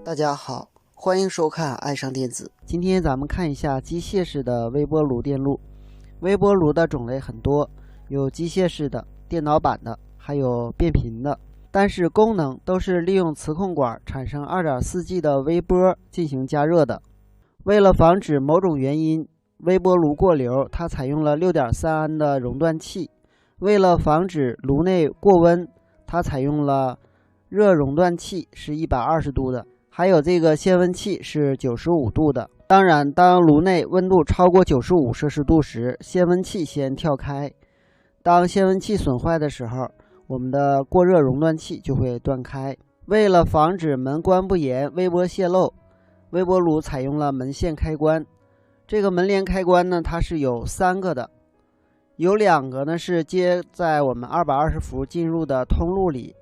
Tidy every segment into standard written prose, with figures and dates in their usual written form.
大家好，欢迎收看爱上电子。今天咱们看一下机械式的微波炉电路。微波炉的种类很多，有机械式的、电脑版的，还有变频的，但是功能都是利用磁控管产生 2.4G 的微波进行加热的。为了防止某种原因微波炉过流，它采用了 6.3 安的熔断器。为了防止炉内过温，它采用了热熔断器，是120度的，还有这个限温器是95度的。当然，当炉内温度超过95摄氏度时，限温器先跳开。当限温器损坏的时候，我们的过热熔断器就会断开。为了防止门关不严、微波泄漏，微波炉采用了门线开关。这个门帘开关呢，它是有3个的，有2个呢是接在我们220伏进入的通路里。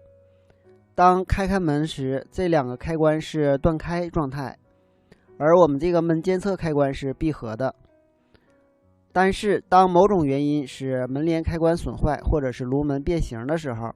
当开门时，这2个开关是断开状态，而我们这个门监测开关是闭合的。但是当某种原因使门帘开关损坏，或者是炉门变形的时候，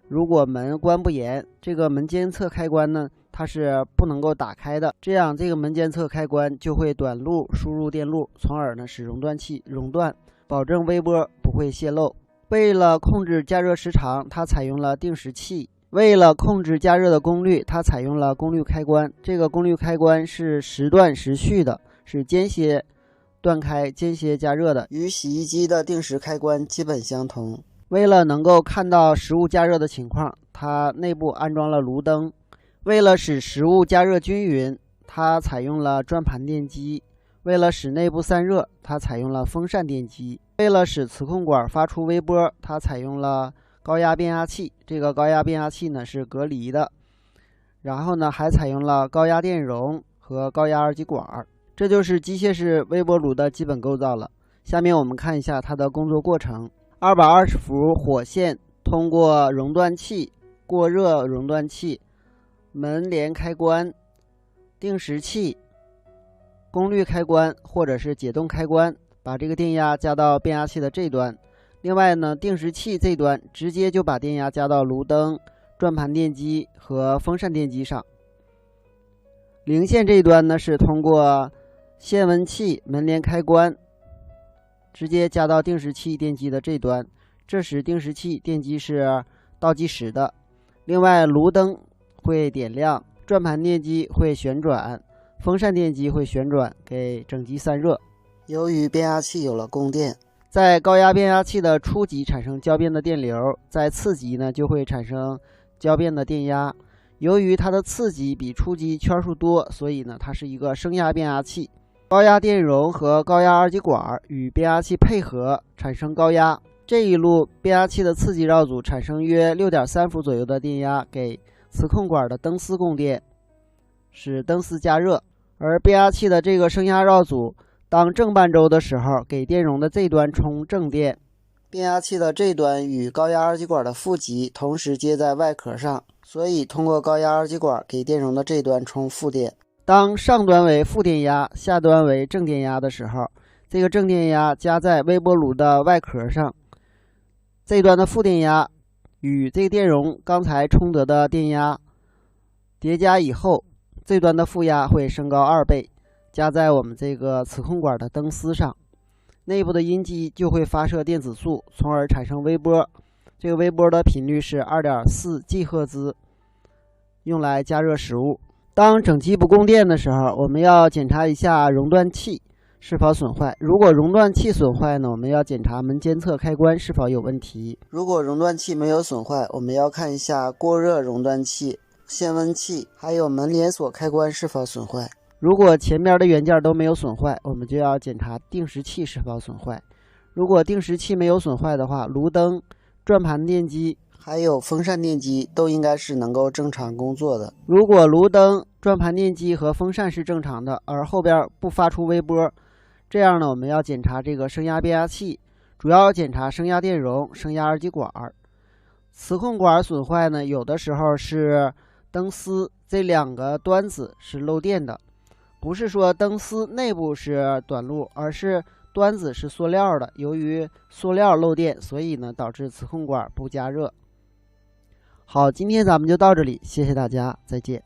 如果门关不严，这个门监测开关呢，它是不能够打开的，这样这个门监测开关就会短路输入电路，从而呢使熔断器熔断，保证微波不会泄漏。为了控制加热时长，它采用了定时器。为了控制加热的功率，它采用了功率开关。这个功率开关是时断时续的，是间歇断开、间歇加热的，与洗衣机的定时开关基本相同。为了能够看到食物加热的情况，它内部安装了炉灯。为了使食物加热均匀，它采用了转盘电机。为了使内部散热，它采用了风扇电机。为了使磁控管发出微波，它采用了高压变压器。这个高压变压器呢是隔离的，然后呢还采用了高压电容和高压二极管。这就是机械式微波炉的基本构造了。下面我们看一下它的工作过程。220伏火线通过熔断器、过热熔断器、门帘开关、定时器、功率开关或者是解冻开关，把这个电压加到变压器的这端。另外呢，定时器这端直接就把电压加到炉灯、转盘电机和风扇电机上。零线这一端呢是通过限温器、门帘开关直接加到定时器电机的这端，这时定时器电机是倒计时的。另外，炉灯会点亮，转盘电机会旋转，风扇电机会旋转，给整机散热。由于变压器有了供电，在高压变压器的初级产生交变的电流，在次级呢就会产生交变的电压。由于它的次级比初级圈数多，所以呢它是一个升压变压器。高压电容和高压二极管与变压器配合产生高压，这一路变压器的次级绕组产生约 6.3 伏左右的电压，给磁控管的灯丝供电，使灯丝加热。而变压器的这个升压绕组当正半周的时候，给电容的这端充正电。变压器的这端与高压二极管的负极同时接在外壳上，所以通过高压二极管给电容的这端充负电。当上端为负电压，下端为正电压的时候，这个正电压加在微波炉的外壳上，这端的负电压与这个电容刚才充得的电压叠加以后，这端的负压会升高2倍，加在我们这个磁控管的灯丝上，内部的阴极就会发射电子束，从而产生微波。这个微波的频率是 2.4 赫兹，用来加热食物。当整机不供电的时候，我们要检查一下熔断器是否损坏。如果熔断器损坏呢，我们要检查门监测开关是否有问题。如果熔断器没有损坏，我们要看一下过热熔断器、限温器还有门连锁开关是否损坏。如果前面的元件都没有损坏，我们就要检查定时器是否损坏。如果定时器没有损坏的话，炉灯、转盘电机还有风扇电机都应该是能够正常工作的。如果炉灯、转盘电机和风扇是正常的，而后边不发出微波，这样呢，我们要检查这个升压变压器，主要检查升压电容、升压二极管。磁控管损坏呢，有的时候是灯丝这2个端子是漏电的，不是说灯丝内部是短路，而是端子是塑料的，由于塑料漏电，所以呢导致磁控管不加热。好，今天咱们就到这里，谢谢大家，再见。